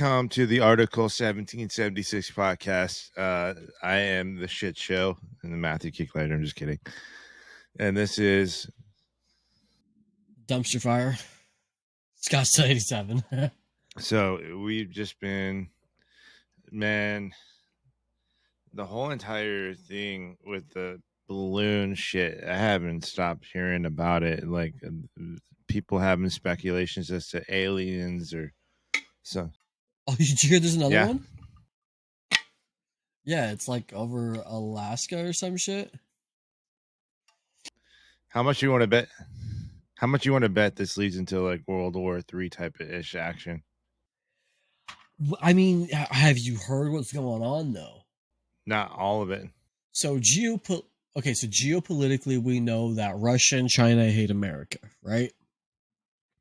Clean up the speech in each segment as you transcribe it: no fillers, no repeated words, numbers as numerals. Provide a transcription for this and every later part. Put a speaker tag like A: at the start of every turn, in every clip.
A: Welcome to the Article 1776 podcast. I am the shit show and the Matthew Kicklater. I'm just kidding. And this is
B: Dumpster Fire. Scottsdale 87.
A: so we've just been, man, the whole entire thing with the balloon shit. I haven't stopped hearing about it. Like people having speculations as to aliens or so.
B: Oh, did you hear there's another
A: Yeah.
B: one? Yeah, it's like over Alaska or some shit.
A: How much you want to bet? How much you want to bet this leads into like World War III type of ish action?
B: I mean, have you heard what's going on though?
A: Not all of it.
B: So geopolitically, we know that Russia and China hate America, right?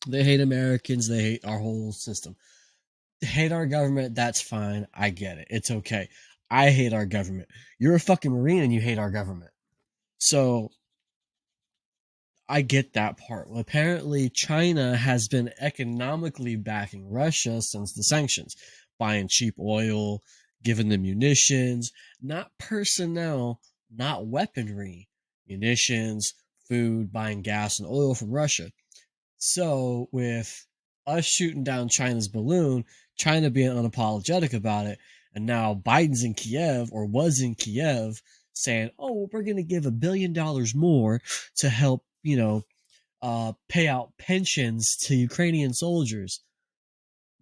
B: They hate Americans. They hate our whole system. They hate our government. That's fine. I get it. It's okay. I hate our government. You're a fucking Marine and you hate our government. So I get that part. Well, apparently, China has been economically backing Russia since the sanctions, buying cheap oil, giving them munitions, not personnel, not weaponry, munitions, food, buying gas and oil from Russia. So, with us shooting down China's balloon, China being unapologetic about it, and now Biden's in Kiev or was in Kiev saying, oh, we're going to give $1 billion more to help, pay out pensions to Ukrainian soldiers.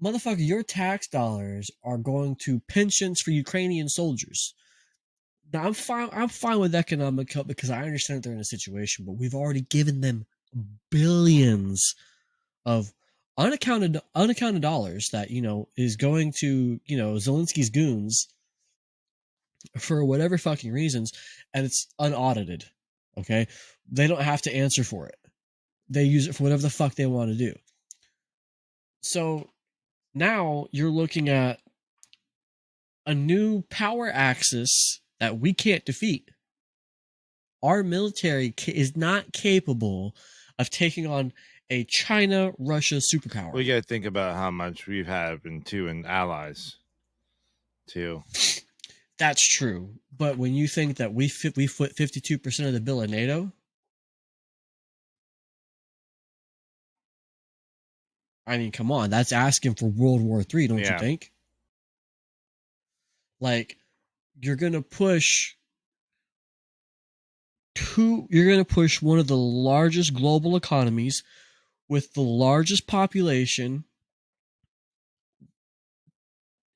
B: Motherfucker, your tax dollars are going to pensions for Ukrainian soldiers. Now I'm fine with economic help because I understand they're in a situation, but we've already given them billions of unaccounted dollars that, is going to, Zelensky's goons for whatever fucking reasons, and it's unaudited. Okay? They don't have to answer for it. They use it for whatever the fuck they want to do. So now you're looking at a new power axis that we can't defeat. Our military is not capable of taking on a China-Russia superpower.
A: We got to think about how much we've had in allies, too.
B: That's true. But when you think that we foot 52% of the bill of NATO, I mean, come on, that's asking for World War III, don't you think? Like, you're gonna push one of the largest global economies with the largest population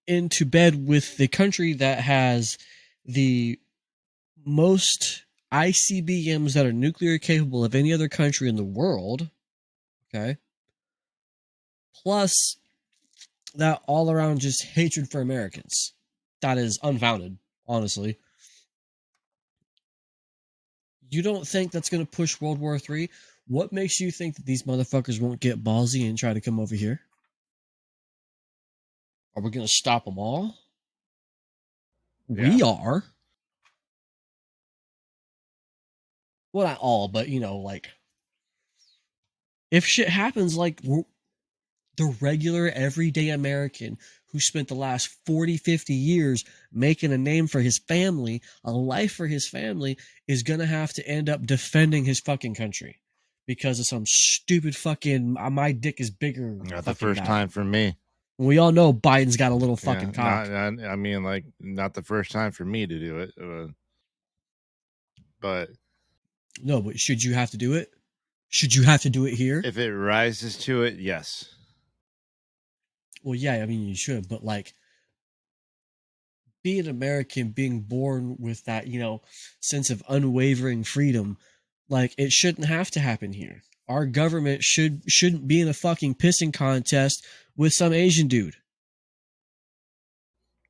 B: into bed with the country that has the most ICBMs that are nuclear capable of any other country in the world. Okay. Plus that all around just hatred for Americans. That is unfounded, honestly. You don't think that's going to push World War III? What makes you think that these motherfuckers won't get ballsy and try to come over here? Are we going to stop them all? Yeah. We are. Well, not all, but, like, if shit happens, like, the regular everyday American who spent the last 40, 50 years making a name for his family, a life for his family, is going to have to end up defending his fucking country because of some stupid fucking my dick is bigger.
A: Not the first time for me.
B: We all know Biden's got a little fucking cock.
A: I mean, like, not the first time for me to do it. But
B: no, but should you have to do it? Should you have to do it here?
A: If it rises to it, yes.
B: Well, yeah, I mean, you should, but like, being American, being born with that, sense of unwavering freedom, like, it shouldn't have to happen here. Our government shouldn't be in a fucking pissing contest with some Asian dude.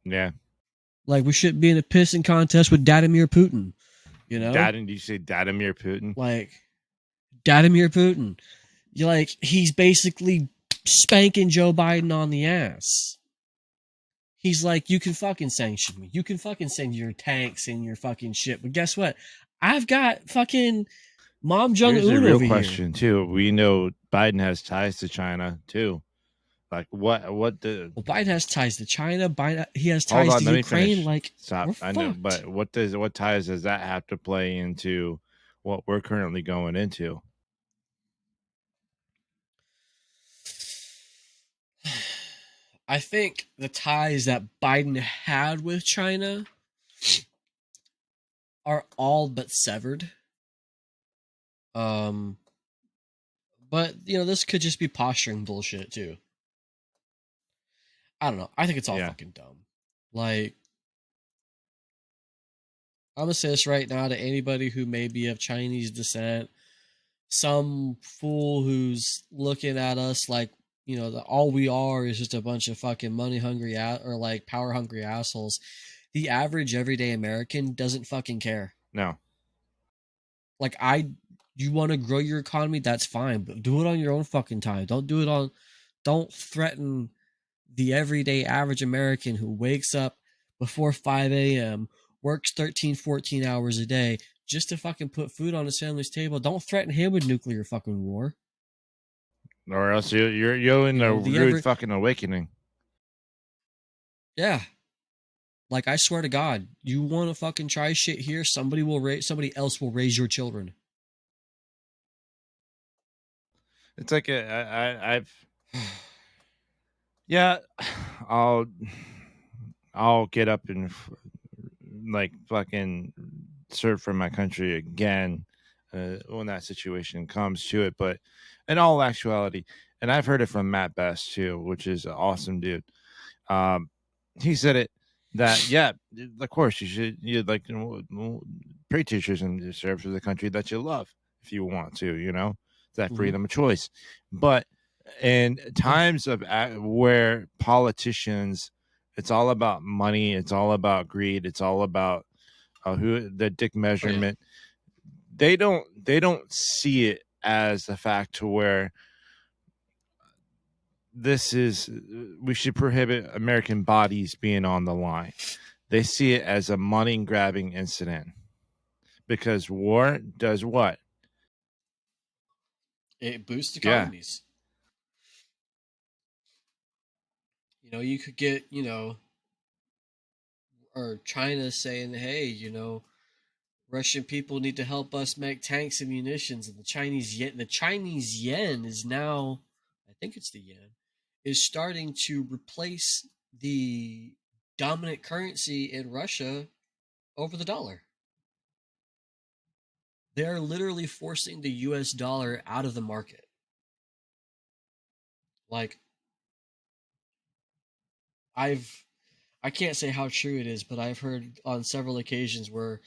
A: Yeah.
B: Like, we shouldn't be in a pissing contest with Vladimir Putin,
A: Did you say Vladimir Putin?
B: Like, Vladimir Putin. He's basically spanking Joe Biden on the ass. He's like, you can fucking sanction me. You can fucking send your tanks and your fucking shit. But guess what? I've got fucking Mom Jong-un over here.
A: Here's a real question, too. We know Biden has ties to China, too. Like what the
B: Well, Biden has ties to China. Biden, he has
A: hold
B: ties
A: on,
B: to
A: let me
B: Ukraine.
A: finish.
B: Like,
A: Stop.
B: we're
A: I know,
B: fucked.
A: but what ties does that have to play into what we're currently going into?
B: I think the ties that Biden had with China are all but severed. Um, but this could just be posturing bullshit too. I don't know. I think it's all
A: Yeah.
B: fucking dumb. Like, I'm gonna say this right now to anybody who may be of Chinese descent. Some fool who's looking at us like all we are is just a bunch of fucking money hungry or like power hungry assholes. The average everyday American doesn't fucking care.
A: No.
B: Like, you want to grow your economy, that's fine, but do it on your own fucking time. Don't threaten the everyday average American who wakes up before 5 a.m., works 13, 14 hours a day just to fucking put food on his family's table. Don't threaten him with nuclear fucking war.
A: Or else you're in a
B: The
A: rude fucking awakening.
B: yeah. Like, I swear to God, you want to fucking try shit here, somebody else will raise your children.
A: It's like I've yeah, I'll get up and like fucking serve for my country again when that situation comes to it. But in all actuality, and I've heard it from Matt Best too, which is an awesome dude. Um, he said it that yeah, of course you like patriotism to serve for the country that you love if you want to, it's that
B: Mm-hmm.
A: freedom of choice. But in times of where politicians, it's all about money, it's all about greed, it's all about who the dick measurement. They don't see it as the fact to where this is we should prohibit American bodies being on the line. They see it as a money grabbing incident because war does what?
B: It boosts
A: Yeah.
B: economies. You could get, or China saying, hey, Russian people need to help us make tanks and munitions, and the Chinese yen is now, I think it's the yen, is starting to replace the dominant currency in Russia over the dollar. They're literally forcing the US dollar out of the market. Like, I can't say how true it is, but I've heard on several occasions where,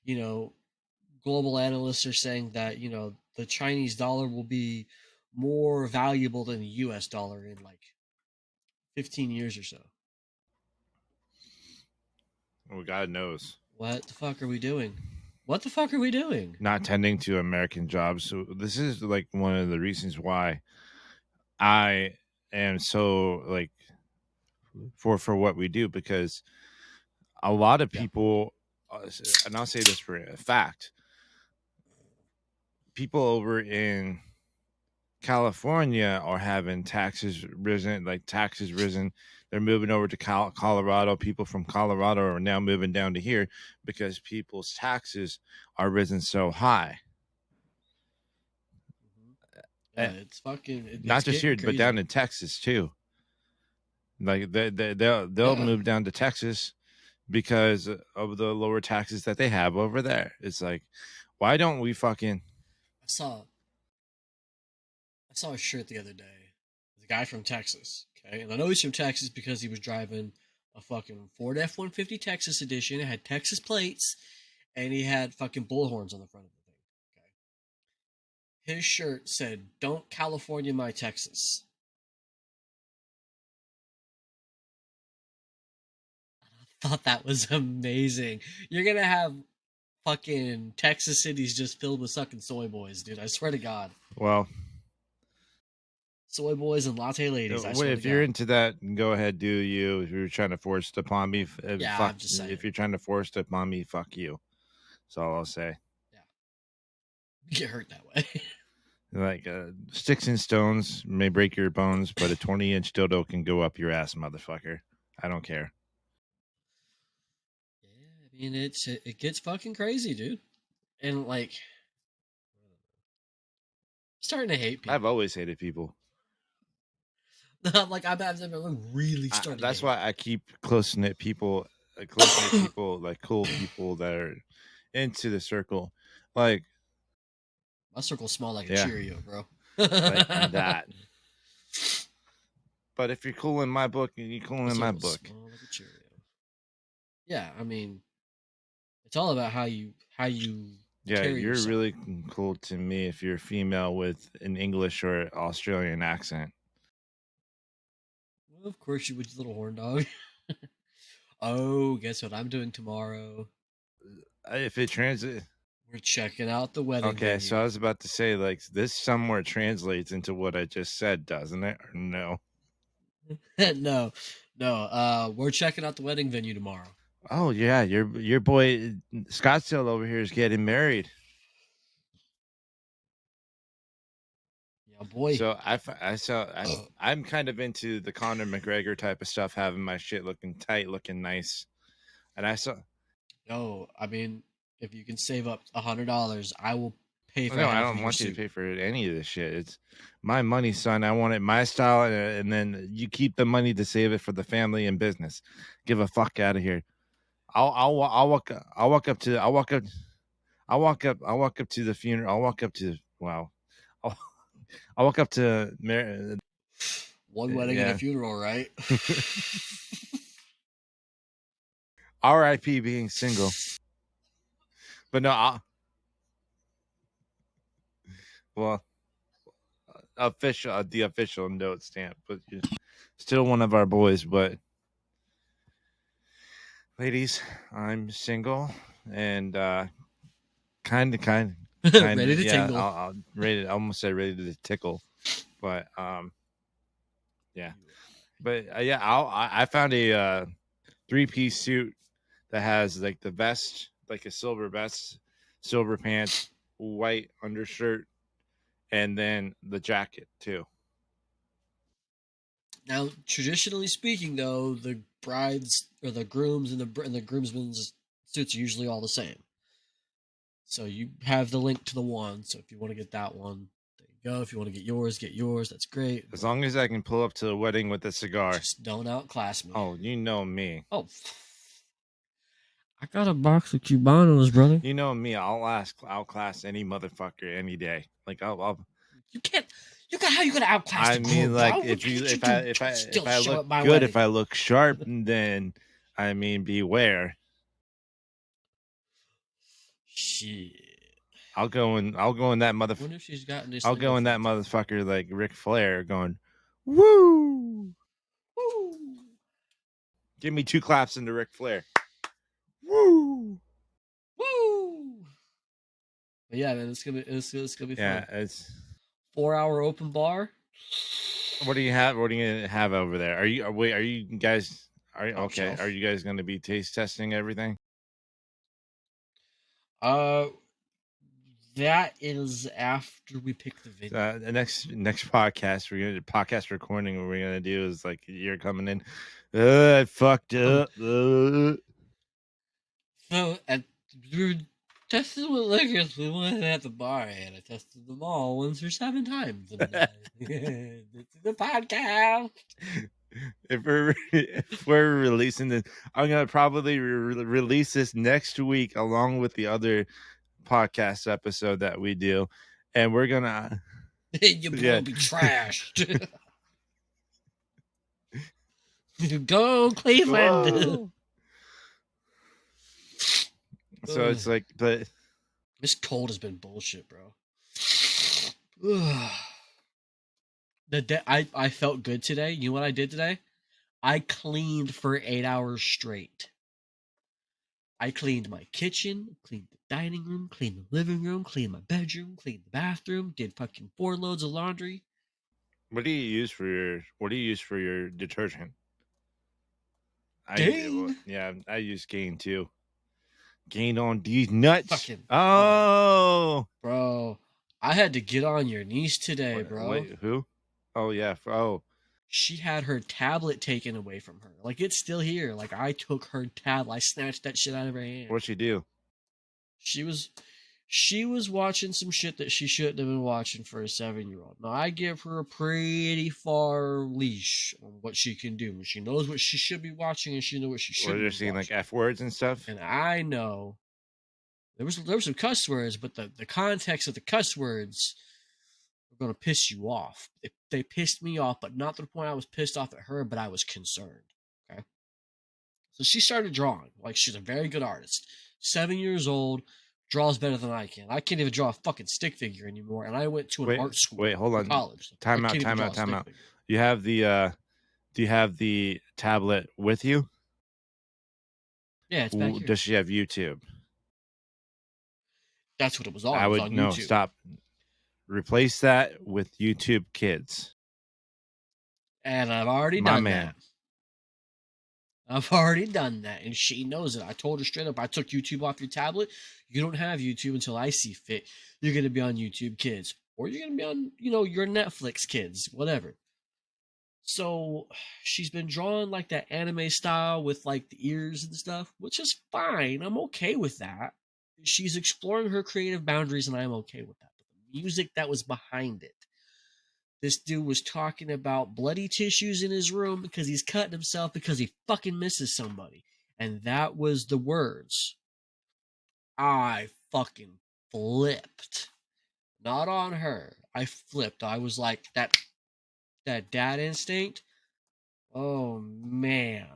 B: you know, global analysts are saying that, the Chinese dollar will be more valuable than the US dollar in like 15 years or so.
A: Well, God knows.
B: What the fuck are we doing? What the fuck are we doing?
A: Not tending to American jobs. So this is like one of the reasons why I am so like for what we do, because a lot of
B: Yeah.
A: people, and I'll say this for a fact, people over in California are having taxes risen, like taxes risen. They're moving over to Colorado. People from Colorado are now moving down to here because people's taxes are risen so high.
B: Mhm. Yeah,
A: And
B: it's fucking,
A: not
B: it's
A: just here,
B: getting
A: but down
B: crazy.
A: in Texas too. Like they'll
B: Yeah.
A: move down to Texas because of the lower taxes that they have over there. It's like, why don't we fucking
B: I saw I saw a shirt the other day. The guy from Texas. Okay. And I know he's from Texas because he was driving a fucking Ford F-150 Texas edition. It had Texas plates and he had fucking bullhorns on the front of the thing. Okay. His shirt said, "Don't California my Texas." I thought that was amazing. You're gonna have fucking Texas cities just filled with sucking soy boys, dude. I swear to God.
A: well,
B: Soy boys and latte ladies, I swear to
A: if you're
B: God.
A: into that, go ahead, do you. If you're trying to force it upon me,
B: Yeah,
A: fuck.
B: I'm just saying.
A: If you're trying to force it upon me, fuck you. That's all I'll say.
B: Yeah. You get hurt that way.
A: Like sticks and stones may break your bones, but a 20-inch dildo can go up your ass, motherfucker. I don't care.
B: Yeah, I mean it gets fucking crazy, dude. And like starting to hate
A: I've
B: people.
A: always hated people.
B: Like I've never really starting to
A: That's
B: hate
A: why I keep close knit people, like cool people that are into the circle, like
B: my circle's small like a
A: yeah,
B: Cheerio, bro.
A: like that. But if you're cool in my book, you're cool
B: My
A: in my
B: circle's
A: book.
B: small like a Cheerio. Yeah, I mean, it's all about how you
A: Yeah,
B: carry
A: you're
B: yourself.
A: really cool to me if you're female with an English or Australian accent.
B: Well, of course you would, you little horn dog. Oh, guess what I'm doing tomorrow?
A: If it transit,
B: We're checking out the wedding
A: okay. So
B: venue.
A: I was about to say, like, this somewhere translates into what I just said, doesn't it? Or no?
B: No, no. We're checking out the wedding venue tomorrow.
A: Oh yeah, your boy Scottsdale over here is getting married.
B: Yeah, boy.
A: So I'm kind of into the Conor McGregor type of stuff, having my shit looking tight, looking nice. And I saw,
B: No, I mean, if you can save up $100, I will pay
A: well,
B: for
A: no, I
B: half of
A: don't
B: your
A: want you to
B: suit.
A: pay for any of this shit. It's my money, son. I want it my style, and then you keep the money to save it for the family and business. Give a fuck out of here. I'll walk up to the funeral. I'll walk up to wow. I'll, I'll walk up to
B: One wedding and a
A: yeah.
B: funeral, right?
A: R.I.P. being single. But no, well, official the official note stamp, but you're still one of our boys. But ladies, I'm single and kind
B: Ready
A: of
B: to
A: yeah.
B: tingle.
A: I'll ready. I almost said ready to tickle, but yeah. But yeah, I found a 3-piece suit that has like the vest, like a silver vest, silver pants, white undershirt, and then the jacket too.
B: Now, traditionally speaking, though, the brides or the grooms and the groomsmen's suits are usually all the same. So you have the link to the one. So if you want to get that one, there you go. If you want to get yours, get yours. That's great.
A: As
B: But
A: long as I can pull up to the wedding with a cigar.
B: just don't outclass me.
A: Oh, you know me.
B: Oh, I got a box of Cubanos, brother.
A: You know me. I'll class any motherfucker any day. Like I'll
B: You can't. You got how you gonna outclass
A: I
B: the
A: mean,
B: groom, bro?
A: like
B: What you still
A: if I
B: show
A: look
B: at my
A: good, if
B: wedding?
A: I look sharp, then I mean, beware.
B: Shit.
A: I'll go in that
B: I wonder if she's got any
A: I'll go
B: single
A: in that
B: friends.
A: motherfucker like Ric Flair going, woo!
B: Woo!
A: Give me 2 claps into Ric Flair. Woo!
B: Woo! But yeah, man, it's gonna be
A: Yeah,
B: fun.
A: it's
B: 4 hour open bar.
A: what do you have? What are you gonna have over there? Are you guys are you
B: Top
A: okay? Are
B: shelf.
A: you guys gonna be taste testing everything?
B: Uh, that is after we pick the venue.
A: The next podcast podcast recording what we're gonna do is like you're coming in. I fucked up.
B: So we were testing with liquors. We went at the bar, and I tested them all once or 7 times. And this is the podcast.
A: If we're releasing this, I'm gonna probably release this next week along with the other podcast episode that we do, and we're gonna
B: Your boy
A: yeah.
B: will be trashed. Go Cleveland.
A: Whoa. So it's like, but
B: This cold has been bullshit, bro. I felt good today. You know what I did today? I cleaned for 8 hours straight. I cleaned my kitchen, cleaned the dining room, cleaned the living room, cleaned my bedroom, cleaned the bathroom, did fucking 4 loads of laundry.
A: what do you use for your detergent?
B: Dang!
A: I use Gain too. Gain on these nuts.
B: Fucking
A: Oh,
B: bro. I had to get on your niece today, bro.
A: Wait, who? Oh yeah. Oh,
B: She had her tablet taken away from her. Like, it's still here. Like, I took her tablet. I snatched that shit out of her hand.
A: what'd she do?
B: She was she was watching some shit that she shouldn't have been watching for a 7-year-old. Now I give her a pretty far leash on what she can do. She knows what she should be watching and she knows what she
A: Were
B: shouldn't
A: they
B: be
A: seeing like
B: watching.
A: F words and stuff?
B: And I know there were some cuss words, but the context of the cuss words were gonna piss you off. They pissed me off, but not to the point I was pissed off at her, but I was concerned. Okay. So she started drawing. Like, she's a very good artist. 7 years old, draws better than I can. I can't even draw a fucking stick figure anymore. And I went to an art school
A: Wait, hold
B: for
A: on.
B: college. I
A: Time
B: can't
A: out,
B: even
A: time
B: draw
A: out,
B: a
A: time
B: stick
A: out.
B: figure.
A: You have the do you have the tablet with you?
B: Yeah, it's back here.
A: Does she have YouTube?
B: That's what it was on.
A: I
B: It was
A: would
B: on
A: no
B: YouTube.
A: stop. Replace that with YouTube Kids.
B: And I've already
A: My
B: done
A: man.
B: that. I've already done that. And she knows it. I told her straight up, I took YouTube off your tablet. You don't have YouTube until I see fit. You're going to be on YouTube Kids. Or you're going to be on, your Netflix Kids, whatever. So she's been drawing like that anime style with like the ears and stuff, which is fine. I'm okay with that. She's exploring her creative boundaries, and I'm okay with that. But the music that was behind it, this dude was talking about bloody tissues in his room because he's cutting himself because he fucking misses somebody. And that was the words. I fucking flipped. Not on her. I flipped. I was like, that dad instinct. Oh man.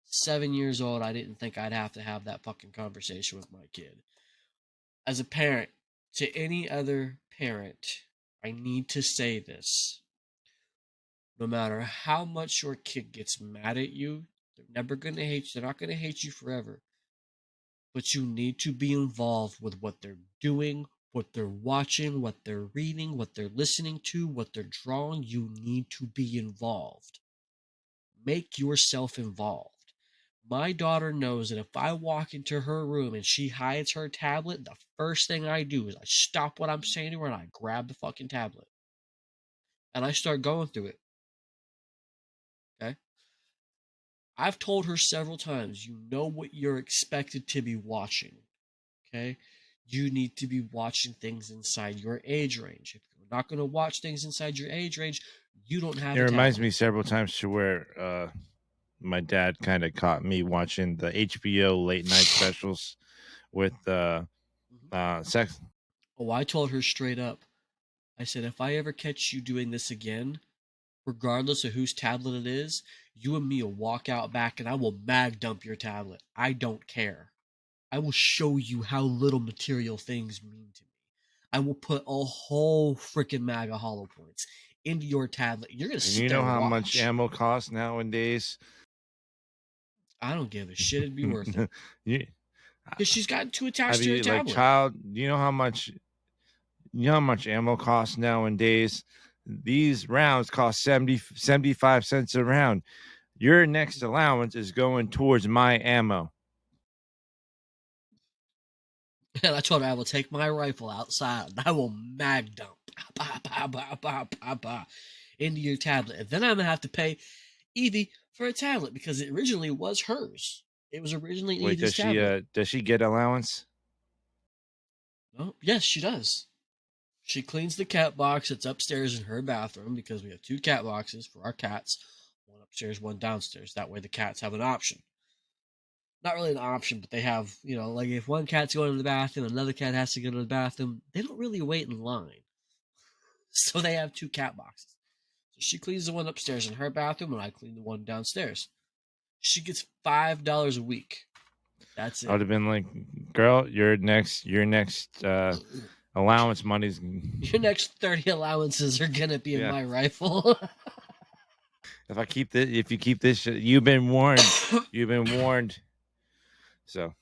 B: 7 years old, I didn't think I'd have to have that fucking conversation with my kid. As a parent, to any other parent, I need to say this. No matter how much your kid gets mad at you, they're never going to hate you. They're not going to hate you forever. But you need to be involved with what they're doing, what they're watching, what they're reading, what they're listening to, what they're drawing. You need to be involved. Make yourself involved. My daughter knows that if I walk into her room and she hides her tablet, the first thing I do is I stop what I'm saying to her and I grab the fucking tablet. And I start going through it. Okay? I've told her several times, you know what you're expected to be watching. Okay? You need to be watching things inside your age range. If you're not going to watch things inside your age range, you don't have
A: It
B: a
A: reminds
B: tablet.
A: me several times to where my dad kind of caught me watching the HBO late night specials with sex.
B: Oh, I told her straight up. I said, if I ever catch you doing this again, regardless of whose tablet it is, you and me will walk out back and I will mag dump your tablet. I don't care. I will show you how little material things mean to me. I will put a whole freaking mag of hollow points into your tablet. You're going to
A: And
B: sit
A: you
B: there
A: know
B: and
A: how much
B: watch.
A: ammo costs nowadays?
B: I don't give a shit. It'd be worth it.
A: you,
B: Because she's gotten too attached
A: have
B: to her
A: you like
B: tablet.
A: child? You know how much? You know how much ammo costs nowadays? These rounds cost 75 cents a round. Your next allowance is going towards my ammo.
B: And I told her I will take my rifle outside and I will mag dump into your tablet. And then I'm going to have to pay Evie for a tablet because it originally was hers. It was originally
A: Wait,
B: Evie's tablet.
A: does she get allowance?
B: Oh, yes, she does. She cleans the cat box that's upstairs in her bathroom because we have 2 cat boxes for our cats, one upstairs, one downstairs. That way the cats have an option. Not really an option, but they have, like if one cat's going to the bathroom, another cat has to go to the bathroom, they don't really wait in line. So they have 2 cat boxes. So she cleans the one upstairs in her bathroom, and I clean the one downstairs. She gets $5 a week. That's
A: I would
B: it.
A: have been like, girl, your next allowance money's
B: Your next 30 allowances are gonna be in
A: Yeah.
B: my rifle.
A: if you keep this shit, you've been warned. You've been warned. So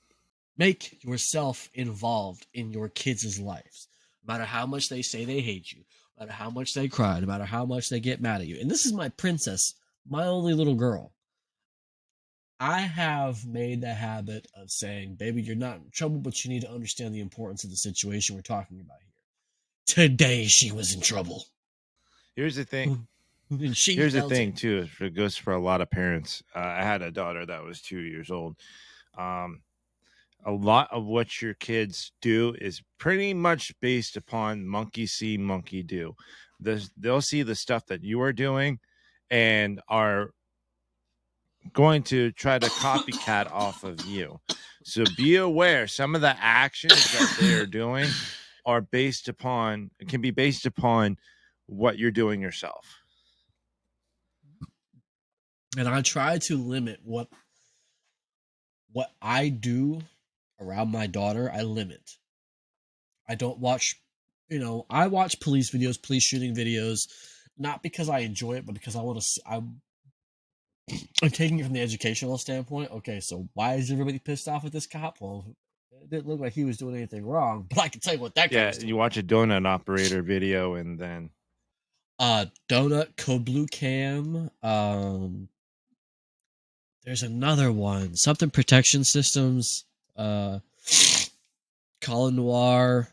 B: Make yourself involved in your kids' lives. No matter how much they say they hate you, no matter how much they cry, no matter how much they get mad at you. And this is my princess, my only little girl. I have made the habit of saying, baby, you're not in trouble, but you need to understand the importance of the situation we're talking about here. today she was in trouble.
A: Here's the thing.
B: And she
A: Here's the
B: felt
A: thing
B: it.
A: too. It goes for a lot of parents. I had a daughter that was 2 years old. Um, a lot of what your kids do is pretty much based upon monkey see, monkey do. They'll see the stuff that you are doing, and are going to try to copycat off of you. So be aware. Some of the actions that they are doing are based upon can be based upon what you're doing yourself.
B: And I try to limit what I do around my daughter. I limit. I don't watch, I watch police videos, police shooting videos, not because I enjoy it, but because I want to. I'm taking it from the educational standpoint. Okay, so why is everybody pissed off at this cop? Well, it didn't look like he was doing anything wrong, but I can tell you what that guy
A: Yeah,
B: was
A: you
B: doing
A: watch
B: wrong.
A: a donut operator video and then
B: Donut, Code Blue Cam. There's another one, something protection systems. Uh, Colin Noir.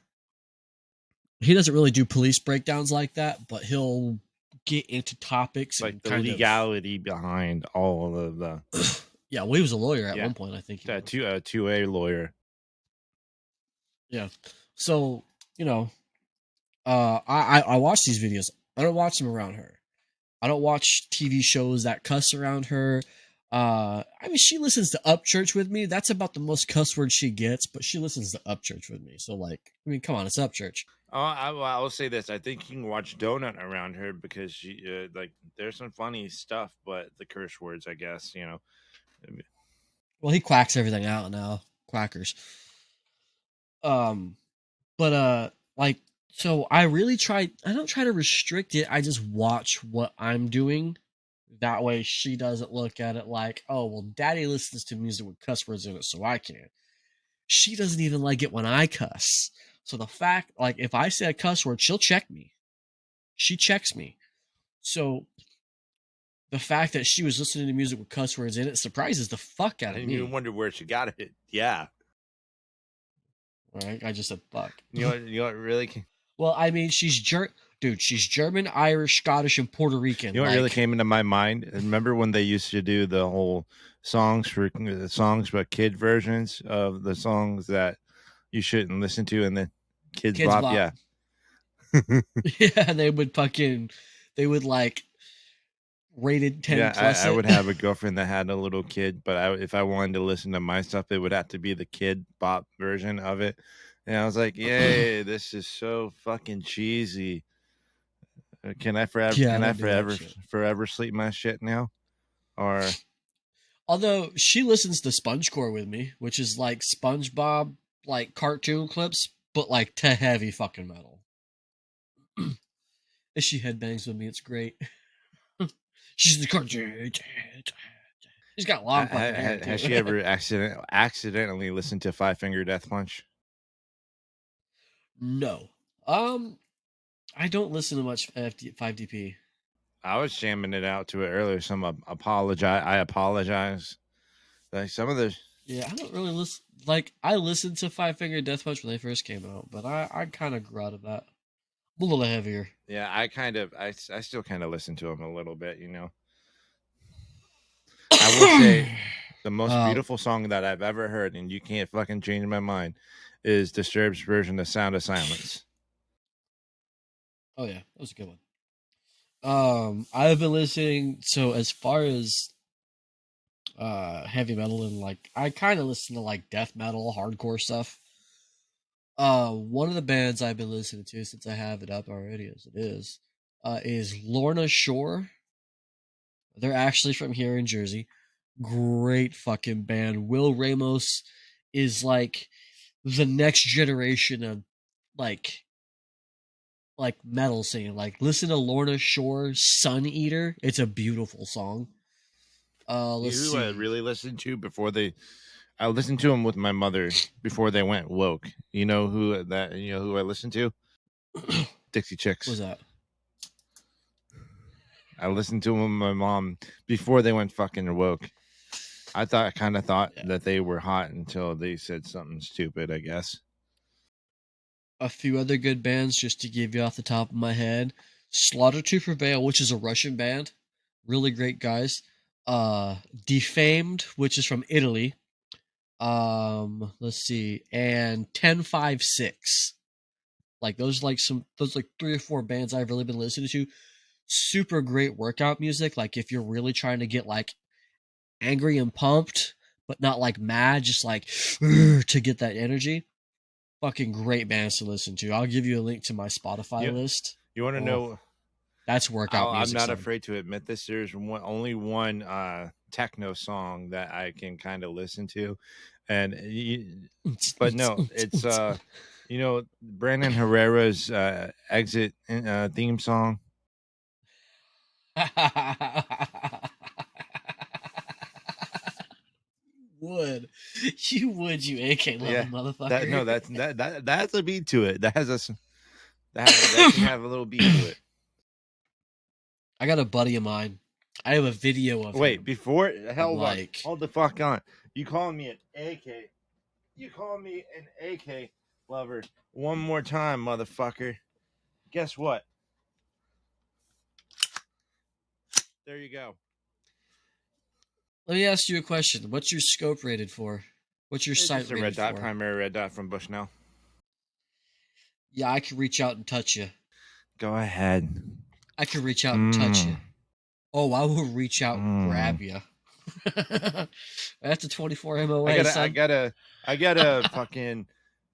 B: He doesn't really do police breakdowns like that, but he'll get into topics
A: like
B: and
A: the
B: kind of.
A: legality behind all of the
B: Yeah, well, he was a lawyer at
A: yeah,
B: one point. I think he
A: a
B: was.
A: two-a lawyer.
B: Yeah. So you know, I watch these videos. I don't watch them around her. I don't watch TV shows that cuss around her. I mean, she listens to Upchurch with me. That's about the most cuss word she gets, but she listens to Upchurch with me. So, like, I mean, come on, it's Upchurch.
A: Oh, I will say this. I think you can watch Donut around her because she like there's some funny stuff, but the curse words, I guess,
B: Well, he quacks everything out now. Quackers. Um, but like, so I really try. I don't try to restrict it. I just watch what I'm doing. That way, she doesn't look at it like, oh, well, Daddy listens to music with cuss words in it, so I can't. She doesn't even like it when I cuss. So the fact, like, if I say a cuss word, she'll check me. She checks me. So the fact that she was listening to music with cuss words in it surprises the fuck out of
A: and you
B: me.
A: wonder where she got it. Yeah,
B: Right? I just said fuck.
A: you know what really
B: Well, I mean, dude. She's German, Irish, Scottish, and Puerto Rican.
A: you know what really
B: Like,
A: came into my mind. Remember when they used to do the whole songs but kid versions of the songs that you shouldn't listen to, and then Kids
B: Kids
A: Bop.
B: Bop.
A: Yeah.
B: Yeah, they would like rated 10
A: Yeah,
B: plus
A: I
B: it.
A: would have a girlfriend that had a little kid, but if I wanted to listen to my stuff, it would have to be the Kid Bop version of it. And I was like, "Yay, this is so fucking cheesy."
B: Yeah, I
A: Can I
B: don't do that shit.
A: forever sleep my shit now? Or
B: Although she listens to SpongeCore with me, which is like SpongeBob, like cartoon clips, but like to heavy fucking metal. And she headbangs with me. It's great. She's the cartoon. She's got long fucking hair
A: has
B: too.
A: she ever accidentally listened to Five Finger Death Punch?
B: No. Um, I don't listen to much 5DP.
A: I was jamming it out to it earlier. I apologize. Like some of the
B: Yeah, I don't really listen. Like, I listened to Five Finger Death Punch when they first came out, but I kind of grew out of that. I'm a little heavier.
A: yeah, I still kind of listen to them a little bit. I will say the most
B: uh,
A: beautiful song that I've ever heard, and you can't fucking change my mind, is Disturbed's version of Sound of Silence.
B: oh yeah, that was a good one. I've been listening. So as far as heavy metal and like, I kind of listen to like death metal, hardcore stuff. One of the bands I've been listening to since I have it up already, as it is Lorna Shore. They're actually from here in Jersey. Great fucking band. Will Ramos is like the next generation of like metal singing. Like, listen to Lorna Shore Sun Eater. It's a beautiful song.
A: You
B: Let's
A: know who I
B: see.
A: really listened to I listened to them with my mother before they went woke. You know who I listened to? Dixie
B: What was
A: Chicks.
B: that?
A: I listened to them with my mom before they went fucking woke. I kind of thought
B: Yeah.
A: that they were hot until they said something stupid, I guess.
B: a few other good bands just to give you off the top of my head. Slaughter to Prevail, which is a Russian band, really great guys. Defamed, which is from Italy. Let's see, and 1056. Like those, those like 3 or 4 bands I've really been listening to. Super great workout music. Like if you're really trying to get like angry and pumped, but not like mad, just like to get that energy. Fucking great bands to listen to. I'll give you a link to my Spotify
A: You
B: list.
A: you want to
B: Oh,
A: know?
B: that's workout
A: I'm
B: music,
A: not
B: son.
A: afraid to admit this. There's only one techno song that I can kind of listen to, and but no, it's Brandon Herrera's exit theme song.
B: would you would you AK
A: Yeah,
B: loving motherfucker?
A: that's a beat to it. That has that can have a little beat to it.
B: I got a buddy of mine. I have a video of
A: Wait,
B: him.
A: before
B: Of
A: hold on,
B: like,
A: hold the fuck on. You calling me an AK? You call me an AK lover one more time, motherfucker. Guess what? There you go.
B: let me ask you a question. What's your scope rated for? What's your
A: It's
B: sight
A: just a red
B: rated
A: dot,
B: for?
A: primary red dot from Bushnell.
B: Yeah, I can reach out and touch you.
A: Go ahead.
B: I can reach out and touch you. Oh, I will reach out and
A: Mm.
B: grab you. That's a 24
A: I
B: MOA,
A: gotta, I
B: son.
A: gotta, I gotta fucking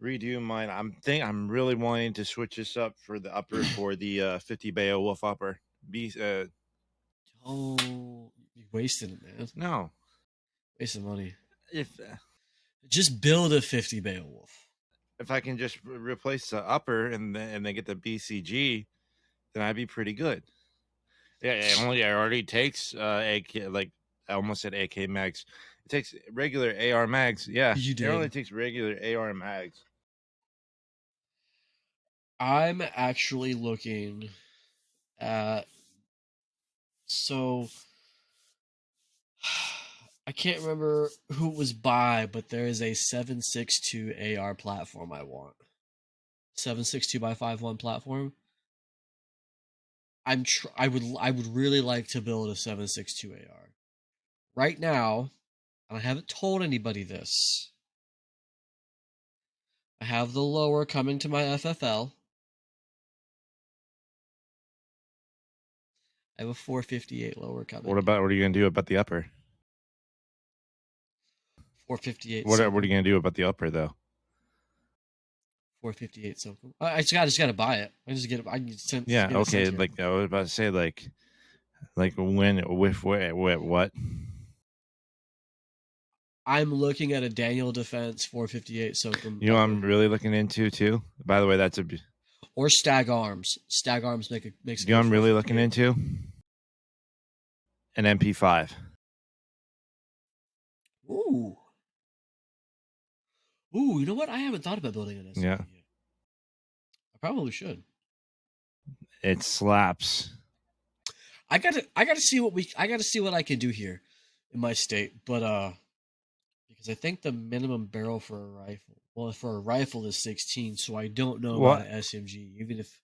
A: redo mine. I'm really wanting to switch this up for the upper for the 50 Beowulf upper. Be
B: Oh, you wasted it, man.
A: no,
B: Wasting money.
A: if
B: Just build a 50 Beowulf.
A: if I can just replace the upper and then get the BCG, then I'd be pretty good. Yeah, it already takes AK, like I almost said AK mags. It takes regular AR mags. Yeah,
B: You
A: it only
B: did.
A: takes regular AR mags.
B: I'm actually looking at. So. I can't remember who it was by, but there is a 762 AR platform I want. 762 by 51 platform. I would really like to build a 762 AR. Right now, and I haven't told anybody this. I have the lower coming to my FFL. I have a 458 lower coming.
A: What are you gonna do about the upper?
B: 458
A: What are
B: Silco.
A: you gonna do about the upper though?
B: 458 Silco. I just gotta buy it. I just get it. I can
A: Yeah,
B: get it sent
A: okay.
B: here.
A: Like I was about to say, like when with what?
B: I'm looking at a Daniel Defense 458 Silco.
A: You know, I'm really looking into too. By the way, that's a.
B: Or Stag Arms. Stag Arms makes a
A: You know,
B: good
A: I'm really looking
B: 458.
A: into an MP5.
B: Ooh. Ooh, you know what? I haven't thought about building an SMG
A: Yeah,
B: yet. I probably should.
A: it slaps.
B: I gotta see what I can do here in my state, but because I think the minimum barrel for a rifle is 16, so I don't know about
A: What?
B: an SMG. Even if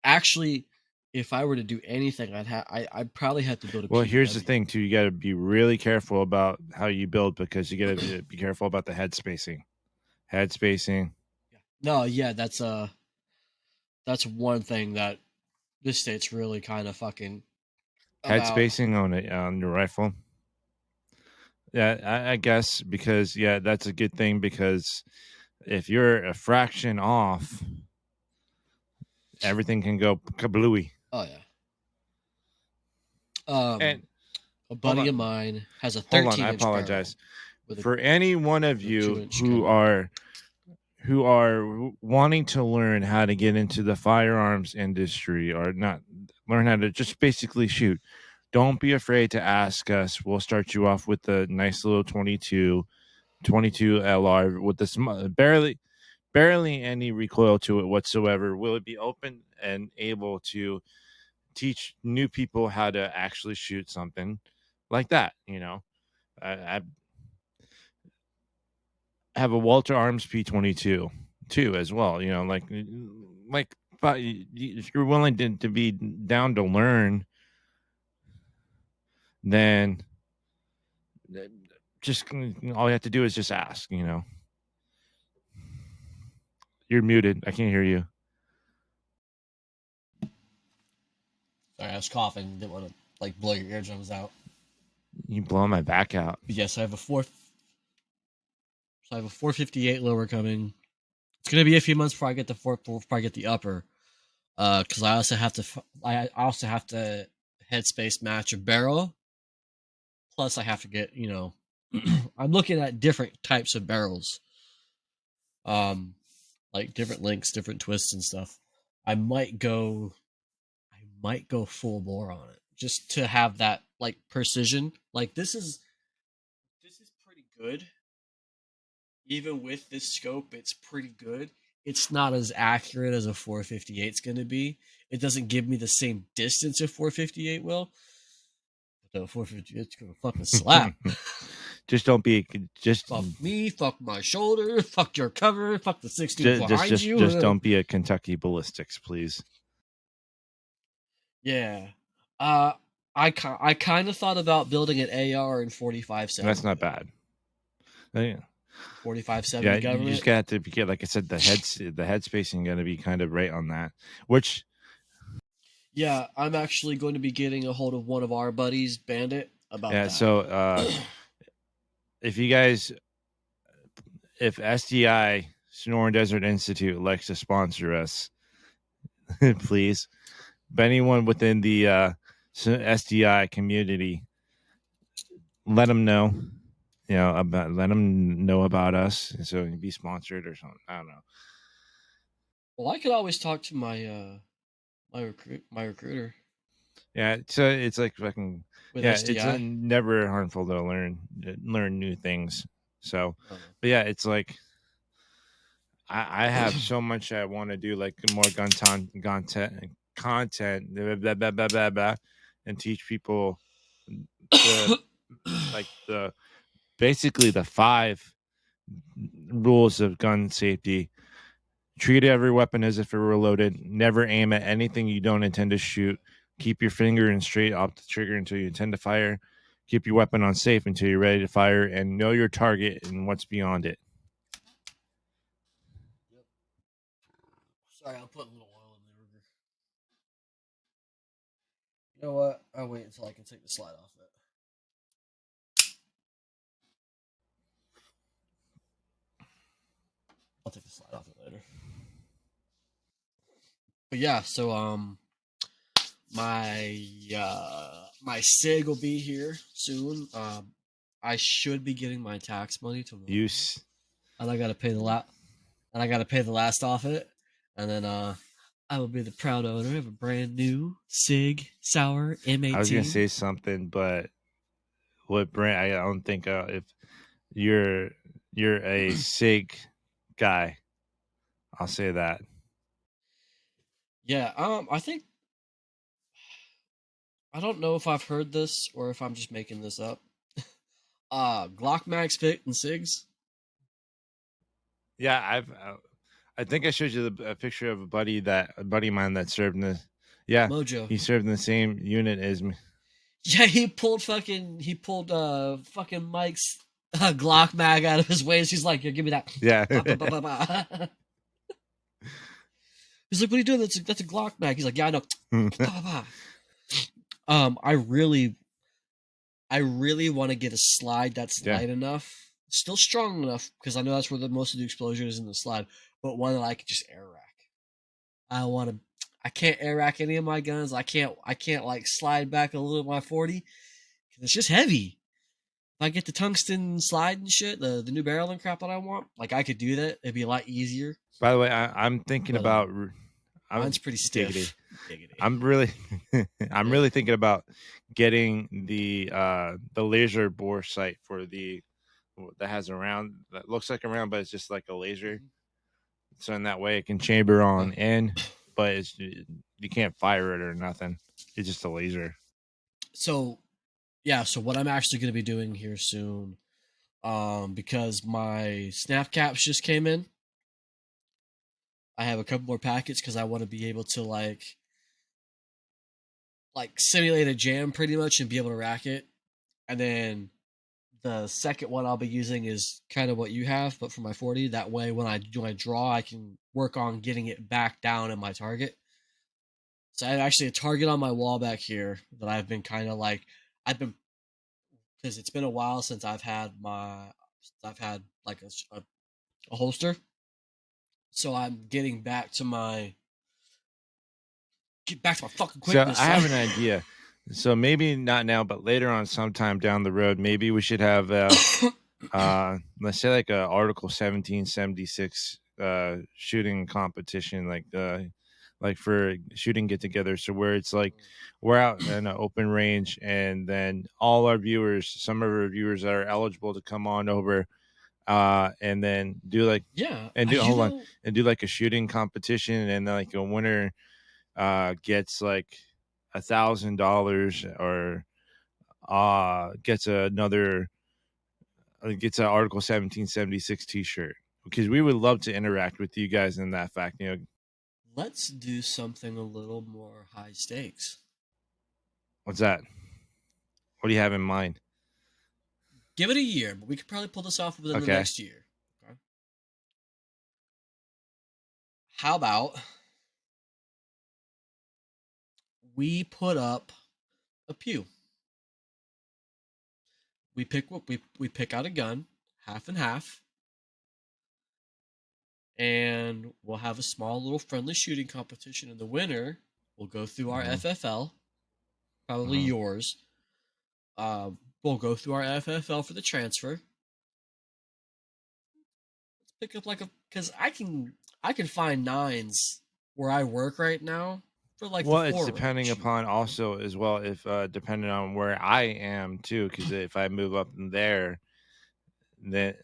B: actually, if I were to do anything, I'd probably have to build a
A: Well,
B: PDW.
A: here's the thing too. You got to be really careful about how you build because you got to be careful about the head spacing. Head spacing.
B: Yeah. No, yeah, that's one thing that this state's really kind of fucking
A: Head
B: about.
A: spacing on your rifle. Yeah, I guess because yeah, that's a good thing because if you're a fraction off, everything can go kablooey.
B: Oh yeah.
A: And
B: A
A: hold
B: buddy of
A: on,
B: mine has a
A: hold on. I
B: 13-inch barrel
A: apologize
B: with a
A: for any one of
B: with a
A: you
B: 2-inch kind of.
A: who are wanting to learn how to get into the firearms industry or not learn how to just basically shoot. Don't be afraid to ask us. We'll start you off with the nice little 22 LR with this barely any recoil to it whatsoever. Will it be open and able to teach new people how to actually shoot something like that? You know, I have a Walter Arms P22 too as well. You know, like but if you're willing to be down to learn, then just all you have to do is just ask. You know, you're muted. I can't hear you.
B: Sorry, I was coughing. Didn't want to like blow your eardrums out.
A: You blowing my back out.
B: But yes, I have a 458 lower coming. It's gonna be a few months before I get the before I get the upper. Because I also have to headspace match a barrel. Plus, I have to get I'm looking at different types of barrels. Like different links, different twists and stuff. I might go full bore on it just to have that like precision. Like this is pretty good. Even with this scope, it's pretty good. It's not as accurate as a 458 is going to be. It doesn't give me the same distance a 458 will. But the 458 is going to fucking slap.
A: Just don't be
B: Fuck me, fuck my shoulder, fuck your cover, fuck the 16 behind you.
A: Just don't be a Kentucky Ballistics, please.
B: Yeah. I kind of thought about building an AR in 45-70.
A: That's not bad. Yeah.
B: 45-70
A: Yeah,
B: government.
A: you just got to get, like I said, the head spacing going to be kind of right on that. Which,
B: yeah, I'm actually going to be getting a hold of one of our buddies, Bandit, about that.
A: So if SDI Sonoran Desert Institute likes to sponsor us, please. But anyone within the SDI community, let them know. Let them know about us, so you can be sponsored or something. I don't know.
B: Well, I could always talk to my my recruiter.
A: Yeah, so it's like fucking
B: with
A: SDI. It's never harmful to learn new things. So, but yeah, it's like I have so much I want to do, like more content, blah, blah, blah, blah, blah, and teach people basically the 5 rules of gun safety. Treat every weapon as if it were loaded. Never aim at anything you don't intend to shoot. Keep your finger in straight off the trigger until you intend to fire. Keep your weapon on safe until you're ready to fire, and know your target and what's beyond it.
B: Yep. Sorry, I'll put a little oil in the burger. You know what? I'll wait until I can take the slide off it. I'll take the slide off it later. But yeah, so my SIG will be here soon. I should be getting my tax money tomorrow.
A: Use.
B: And I gotta pay the last off it. And then I will be the proud owner of a brand new SIG Sauer M18.
A: I was gonna say something, but what brand? I don't think if you're a SIG guy, I'll say that.
B: Yeah, I think I don't know if I've heard this or if I'm just making this up. Glock mags fit in SIGs.
A: Yeah, I think I showed you a picture of a buddy of mine that served in the. Yeah,
B: Mojo.
A: He served in the same unit as me.
B: Yeah, he pulled fucking Mike's Glock mag out of his waist. He's like, "Here, give me that."
A: Yeah.
B: He's like, "What are you doing? That's a Glock mag." He's like, "Yeah, I know." I really want to get a slide that's light enough, still strong enough, because I know that's where most of the explosion is in the slide, but one that I could just air rack. I can't air rack any of my guns. I can't like slide back a little of my 40 because it's just heavy. If I get the tungsten slide and shit, the new barrel and crap that I want, like I could do that. It'd be a lot easier.
A: By the way, I'm thinking about.
B: Mine's pretty stiff.
A: I'm really thinking about getting the laser bore sight for the that has a round that looks like a round, but it's just like a laser. Mm-hmm. So in that way, it can chamber on in, but you can't fire it or nothing. It's just a laser.
B: So, yeah. So what I'm actually going to be doing here soon, because my snap caps just came in, I have a couple more packets because I want to be able to like simulate a jam pretty much and be able to rack it. And then the second one I'll be using is kind of what you have, but for my 40. That way, when I do my draw, I can work on getting it back down in my target. So I have actually a target on my wall back here that I've been kind of like I've been because it's been a while since I've had like a holster. So I'm get back to my fucking
A: So
B: quickness.
A: I have an idea. So maybe not now, but later on, sometime down the road, maybe we should have, let's say, like a Article 1776 shooting competition, like for shooting get-together. So where it's like we're out in an open range, and then all our viewers, some of our viewers that are eligible to come on over, and then do like
B: Yeah,
A: and do
B: you
A: hold on
B: know,
A: and do like a shooting competition, and like a winner gets like $1,000 or gets gets an Article 1776 T-shirt, because we would love to interact with you guys in that fact.
B: let's do something a little more high stakes.
A: What's that? What do you have in mind?
B: Give it a year, but we could probably pull this off within the
A: Okay.
B: next year. Okay. How about we put up a pew? We pick out a gun, half and half, and we'll have a small little friendly shooting competition. And the winner will go through our
A: Mm-hmm.
B: FFL, probably
A: Mm-hmm.
B: yours. We'll go through our FFL for the transfer. Let's pick up like a because I can find nines where I work right now for like the
A: Well, it's
B: four
A: depending
B: range.
A: upon also as well, if depending on where I am too, because if I move up in there, then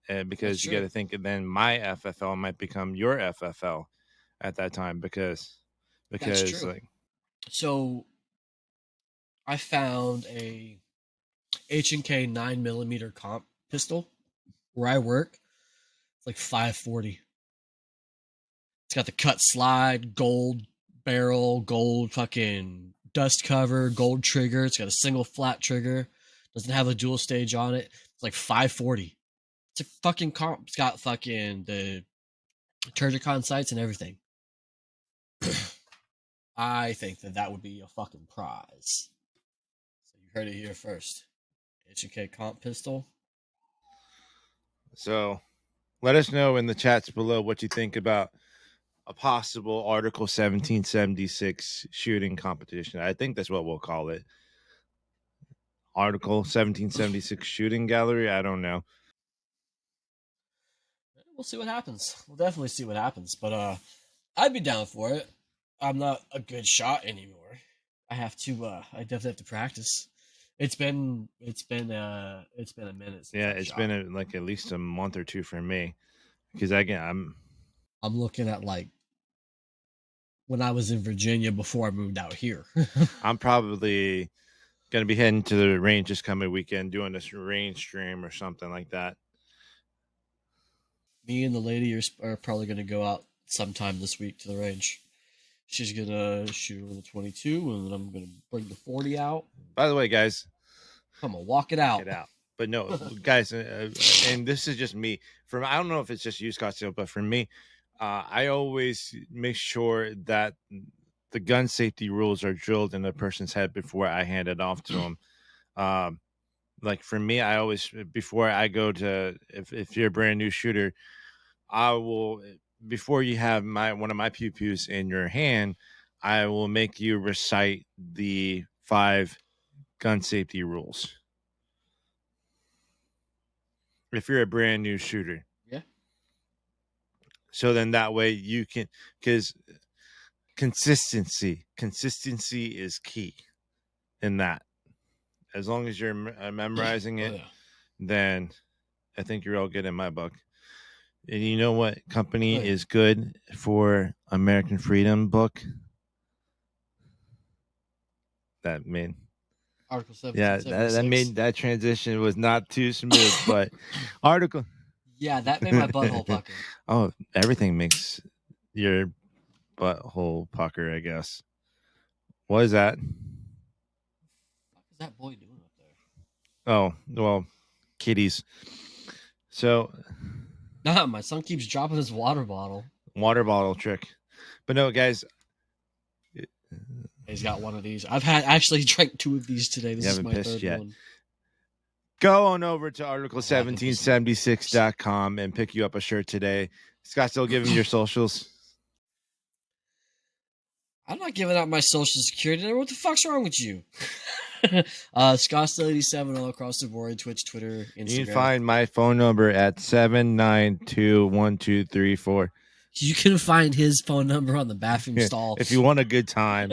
B: That's
A: because you got
B: true.
A: to think, then my FFL might become your FFL at that time,
B: That's
A: because
B: true.
A: like
B: So I found a H&K 9mm comp pistol where I work. It's like 540. It's got the cut slide, gold barrel, gold fucking dust cover, gold trigger. It's got a single flat trigger. Doesn't have a dual stage on it. It's like 540. It's a fucking comp. It's got fucking the Turgicon sights and everything. I think that that would be a fucking prize. So you heard it here first. H&K comp pistol.
A: so. Let us know in the chats below what you think about a possible Article 1776 shooting competition. I think that's what we'll call it. Article 1776 shooting gallery. I don't know.
B: We'll see what happens. We'll definitely see what happens. But I'd be down for it. I'm not a good shot anymore. I definitely have to practice. It's been a minute since
A: Yeah,
B: I've
A: it's
B: shot.
A: been like at least a month or two for me, because again,
B: I'm looking at like when I was in Virginia before I moved out here.
A: I'm probably gonna be heading to the range this coming weekend, doing this range stream or something like that.
B: Me and the lady are probably going to go out sometime this week to the range. She's going to shoot with a 22, and then I'm going to bring the 40 out.
A: By the way, guys,
B: I'm going to walk it out.
A: get out. But no, guys, and this is just me. I don't know if it's just you, Scottsdale, but for me, I always make sure that the gun safety rules are drilled in a person's head before I hand it off to them. Um, like for me, I always, before I go to, if you're a brand new shooter, I will, before you have one of my pew pews in your hand, I will make you recite the 5 gun safety rules. If you're a brand new shooter,
B: Yeah.
A: so then that way you can, because consistency is key in that. As long as you're memorizing
B: Oh,
A: it,
B: yeah.
A: then I think you're all good in my book. And you know what
B: Oh,
A: company
B: yeah.
A: is good for American Freedom book? That made
B: Article
A: Yeah, that
B: 1776.
A: made that transition was not too smooth, but article.
B: Yeah, that made my butthole pucker.
A: Oh, everything makes your butthole pucker, I guess. What is that?
B: What is that boy doing up there?
A: Oh, well, kitties. So,
B: Nah, my son keeps dropping his water bottle.
A: water bottle trick. But no, guys.
B: He's got one of these. I've actually drank 2 of these today. This
A: You
B: is
A: haven't
B: my
A: pissed
B: third
A: yet.
B: one.
A: Go on over to
B: haven't
A: article1776.com and pick you up a shirt today. Scott, still give him your socials.
B: I'm not giving out my social security number. What the fuck's wrong with you? Scott87 all across the board, Twitch, Twitter, Instagram.
A: You can find my phone number at 7921234.
B: You can find his phone number on the bathroom stall.
A: If you want a good time.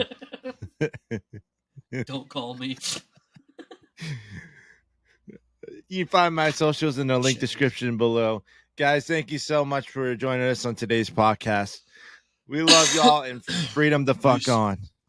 B: Don't call me.
A: You can find my socials in the link description below. Guys, thank you so much for joining us on today's podcast. We love y'all and freedom to fuck on.